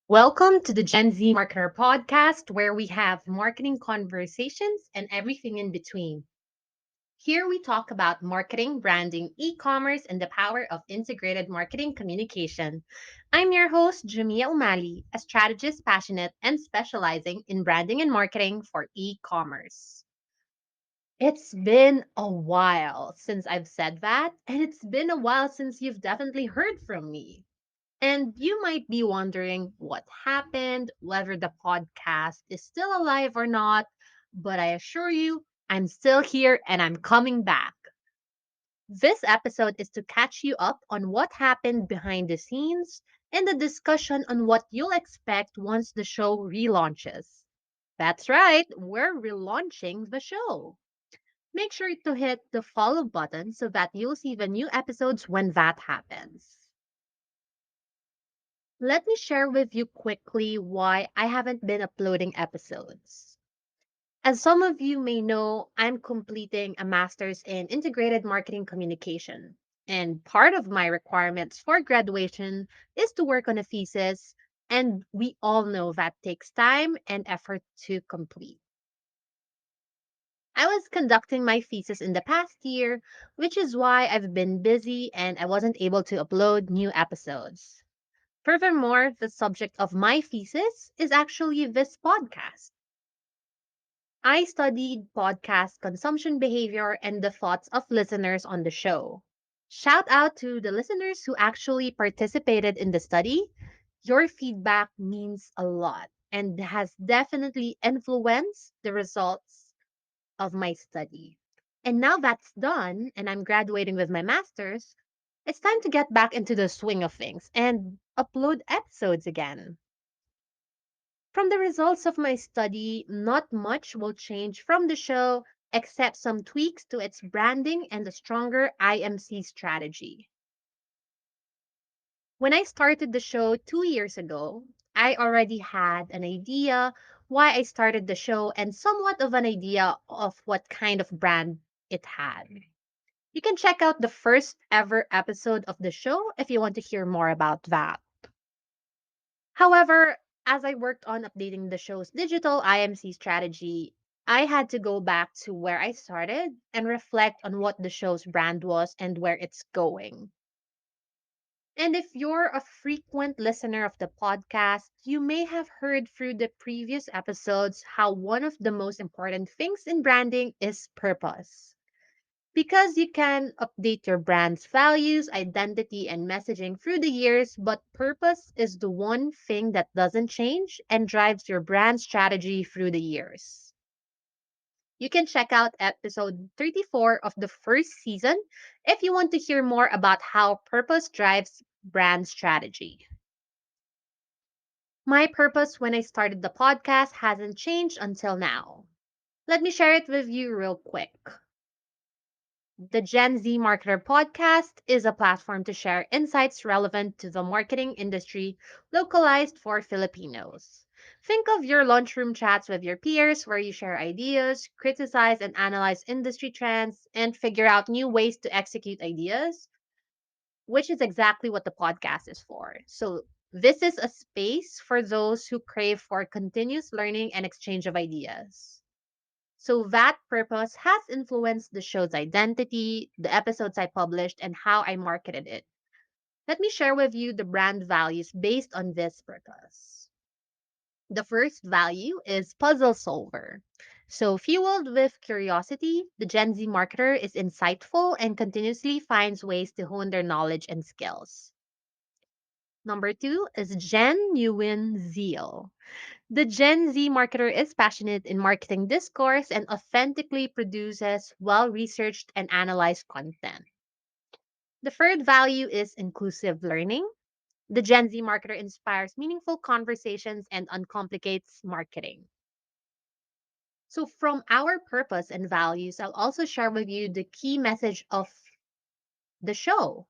Welcome to the Gen Z Marketer podcast, where we have marketing conversations and everything in between. Here we talk about marketing, branding, e commerce, and the power of integrated marketing communication. I'm your host, Jamia Umali, a strategist passionate and specializing in branding and marketing for e commerce. It's been a while since I've said that, and it's been a while since you've definitely heard from me. And you might be wondering what happened, whether the podcast is still alive or not, but I assure you, I'm still here and I'm coming back. This episode is to catch you up on what happened behind the scenes and the discussion on what you'll expect once the show relaunches. That's right, we're relaunching the show. Make sure to hit the follow button so that you'll see the new episodes when that happens. Let me share with you quickly why I haven't been uploading episodes. As some of you may know, I'm completing a master's in integrated marketing communication. And part of my requirements for graduation is to work on a thesis. And we all know that takes time and effort to complete. I was conducting my thesis in the past year, which is why I've been busy and I wasn't able to upload new episodes. Furthermore, the subject of my thesis is actually this podcast. I studied podcast consumption behavior and the thoughts of listeners on the show. Shout out to the listeners who actually participated in the study. Your feedback means a lot and has definitely influenced the results of my study. And now that's done, and I'm graduating with my master's, it's time to get back into the swing of things and upload episodes again. From the results of my study, not much will change from the show except some tweaks to its branding and a stronger IMC strategy. When I started the show 2 years ago, I already had an idea why I started the show and somewhat of an idea of what kind of brand it had. You can check out the first ever episode of the show if you want to hear more about that. However, as I worked on updating the show's digital IMC strategy, I had to go back to where I started and reflect on what the show's brand was and where it's going. And if you're a frequent listener of the podcast, you may have heard through the previous episodes how one of the most important things in branding is purpose. Because you can update your brand's values, identity, and messaging through the years, but purpose is the one thing that doesn't change and drives your brand strategy through the years. You can check out episode 34 of the first season if you want to hear more about how purpose drives brand strategy. My purpose when I started the podcast hasn't changed until now. Let me share it with you real quick. The Gen Z Marketer podcast is a platform to share insights relevant to the marketing industry, localized for Filipinos. Think of your lunchroom chats with your peers where you share ideas, criticize and analyze industry trends, and figure out new ways to execute ideas, which is exactly what the podcast is for. So, this is a space for those who crave for continuous learning and exchange of ideas. So that purpose has influenced the show's identity, the episodes I published, and how I marketed it. Let me share with you the brand values based on this purpose. The first value is puzzle solver. So, fueled with curiosity, the Gen Z marketer is insightful and continuously finds ways to hone their knowledge and skills. Number two is genuine zeal. The Gen Z marketer is passionate in marketing discourse and authentically produces well researched and analyzed content. The third value is inclusive learning. The Gen Z marketer inspires meaningful conversations and uncomplicates marketing. So, from our purpose and values, I'll also share with you the key message of the show,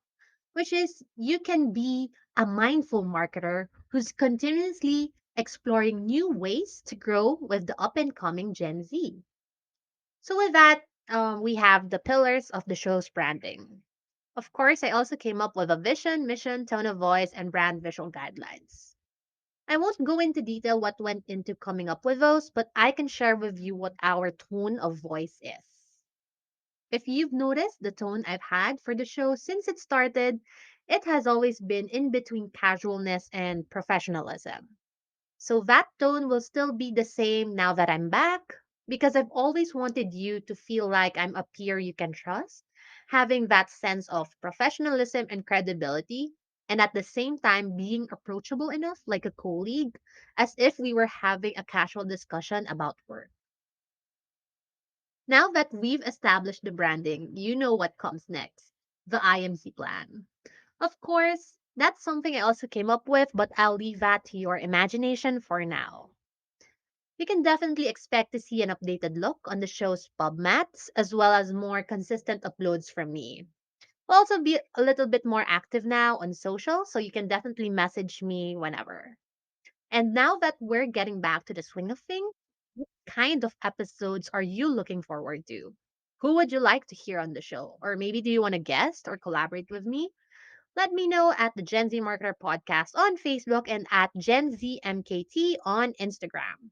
which is you can be a mindful marketer who's continuously exploring new ways to grow with the up and coming Gen Z. So, with that, we have the pillars of the show's branding. Of course, I also came up with a vision, mission, tone of voice, and brand visual guidelines. I won't go into detail what went into coming up with those, but I can share with you what our tone of voice is. If you've noticed the tone I've had for the show since it started, it has always been in between casualness and professionalism. So that tone will still be the same now that I'm back because I've always wanted you to feel like I'm a peer you can trust, having that sense of professionalism and credibility, and at the same time being approachable enough like a colleague, as if we were having a casual discussion about work. Now that we've established the branding, you know what comes next: the IMC plan. Of course, that's something I also came up with, but I'll leave that to your imagination for now. You can definitely expect to see an updated look on the show's pub mats, as well as more consistent uploads from me. I'll also be a little bit more active now on social, so you can definitely message me whenever. And now that we're getting back to the swing of things, what kind of episodes are you looking forward to? Who would you like to hear on the show? Or maybe do you want to guest or collaborate with me? Let me know at the Gen Z Marketer Podcast on Facebook and at Gen Z MKT on Instagram.